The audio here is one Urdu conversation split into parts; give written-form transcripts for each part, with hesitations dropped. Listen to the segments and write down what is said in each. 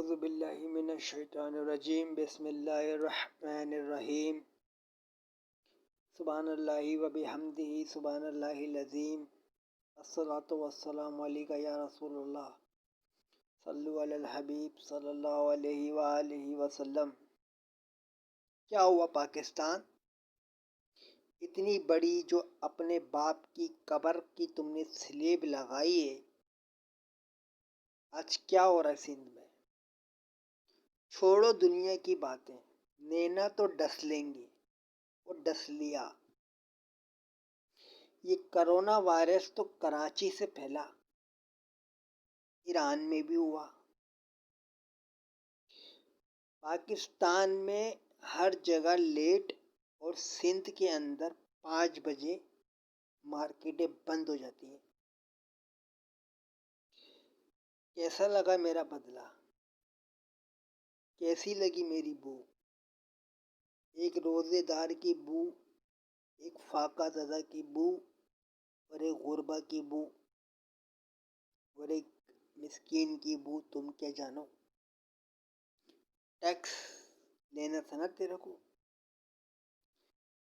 اعوذ باللہ من الشیطان الرجیم بسم اللہ الرحمن الرحیم سبحان اللہ و بحمدہ سبحان اللہ العظیم الصلاۃ والسلام علیک یا رسول اللہ صلو علی الحبیب صلی اللہ علیہ وآلہ وسلم۔ کیا ہوا پاکستان؟ اتنی بڑی جو اپنے باپ کی قبر کی تم نے سلیب لگائی ہے، آج کیا ہو رہا ہے سندھ میں؟ چھوڑو دنیا کی باتیں، نینا تو ڈس لیں گے، وہ ڈس لیا۔ یہ کرونا وائرس تو کراچی سے پھیلا، ایران میں بھی ہوا، پاکستان میں ہر جگہ لیٹ، اور سندھ کے اندر 5 بجے مارکیٹیں بند ہو جاتی ہیں۔ کیسا لگا میرا بدلہ؟ کیسی لگی میری بو؟ ایک روزے دار کی بو، ایک فاقہ زدہ کی بو، اور ایک غربا کی بو، اور ایک مسکین کی بو۔ تم کیا جانو؟ ٹیکس لینا تھا نا تیرے کو،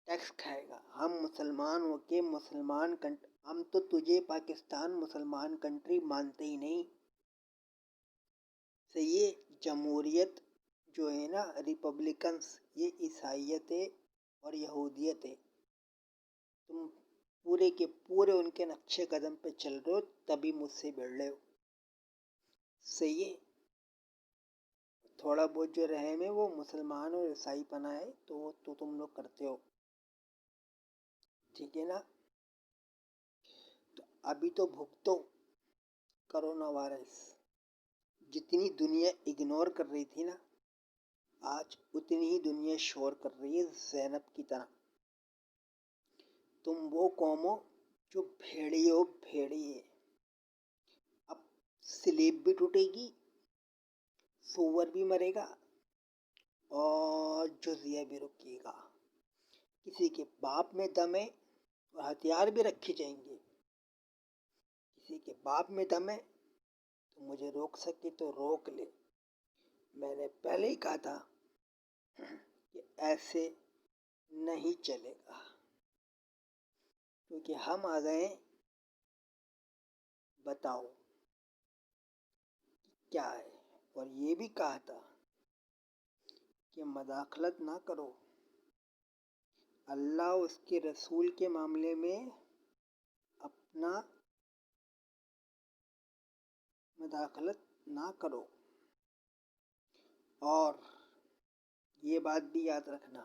ٹیکس کھائے گا۔ ہم مسلمان ہو کے ہم تو تجھے پاکستان مسلمان کنٹری مانتے ہی نہیں۔ صحیح ہے، جمہوریت جو ہے نا، ریپبلکنس، یہ عیسائیت ہے اور یہودیت ہے۔ تم پورے کے پورے ان کے نقشے قدم پہ چل رہے ہو، تبھی مجھ سے بڑھ رہے ہو۔ صحیح ہے، تھوڑا بہت جو رحم ہے وہ مسلمان اور عیسائی پناہ ہے، تو وہ تو تم لوگ کرتے ہو، ٹھیک ہے نا؟ تو ابھی تو بھگتو کرونا وائرس۔ جتنی دنیا اگنور کر رہی تھی نا، آج اتنی ہی دنیا شور کر رہی ہے زینب کی طرح۔ تم وہ قوم ہو جو بھیڑیے۔ اب سلیب بھی ٹوٹے گی، سور بھی مرے گا، اور جزیہ بھی رکے گا۔ کسی کے باپ میں دم ہے اور ہتھیار بھی رکھے جائیں گے۔ کسی کے باپ میں دم ہے تو مجھے روک سکے تو روک لے۔ میں نے پہلے ہی کہا تھا کہ ایسے نہیں چلے گا، کیونکہ ہم آ گئے۔ بتاؤ کیا ہے؟ اور یہ بھی کہا تھا کہ مداخلت نہ کرو، اللہ اس کے رسول کے معاملے میں اپنا مداخلت نہ کرو۔ اور یہ بات بھی یاد رکھنا،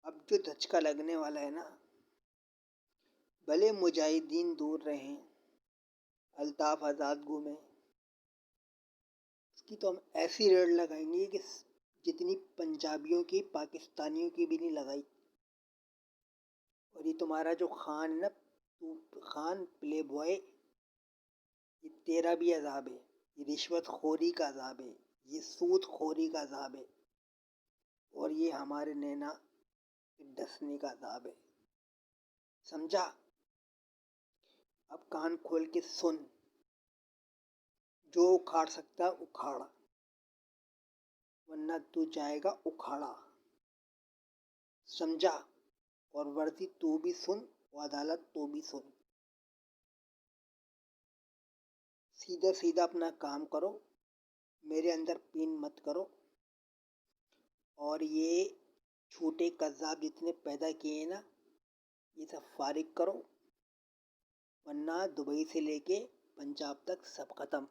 اب جو دھچکا لگنے والا ہے نا، بھلے مجاہدین دور رہیں، الطاف آزاد گھومیں، اس کی تو ہم ایسی ریڑ لگائیں گے کہ جتنی پنجابیوں کی، پاکستانیوں کی بھی نہیں لگائی۔ اور یہ تمہارا جو خان نا، خان پلے بوائے، یہ تیرا بھی عذاب ہے۔ یہ رشوت خوری کا عذاب ہے، یہ سود خوری کا عذاب ہے، اور یہ ہمارے نینا کے ڈسنے کا عذاب ہے۔ سمجھا؟ اب کان کھول کے سن، جو اکھاڑ سکتا اکھاڑا، ورنہ تو جائے گا اکھاڑا۔ سمجھا؟ اور ورزی تو بھی سن، و عدالت تو بھی سن۔ سیدھا سیدھا اپنا کام کرو، میرے اندر پین مت کرو، اور یہ جھوٹے کذاب جتنے پیدا کیے ہیں نا، یہ سب فارغ کرو، ورنہ دبئی سے لے کے پنجاب تک سب ختم۔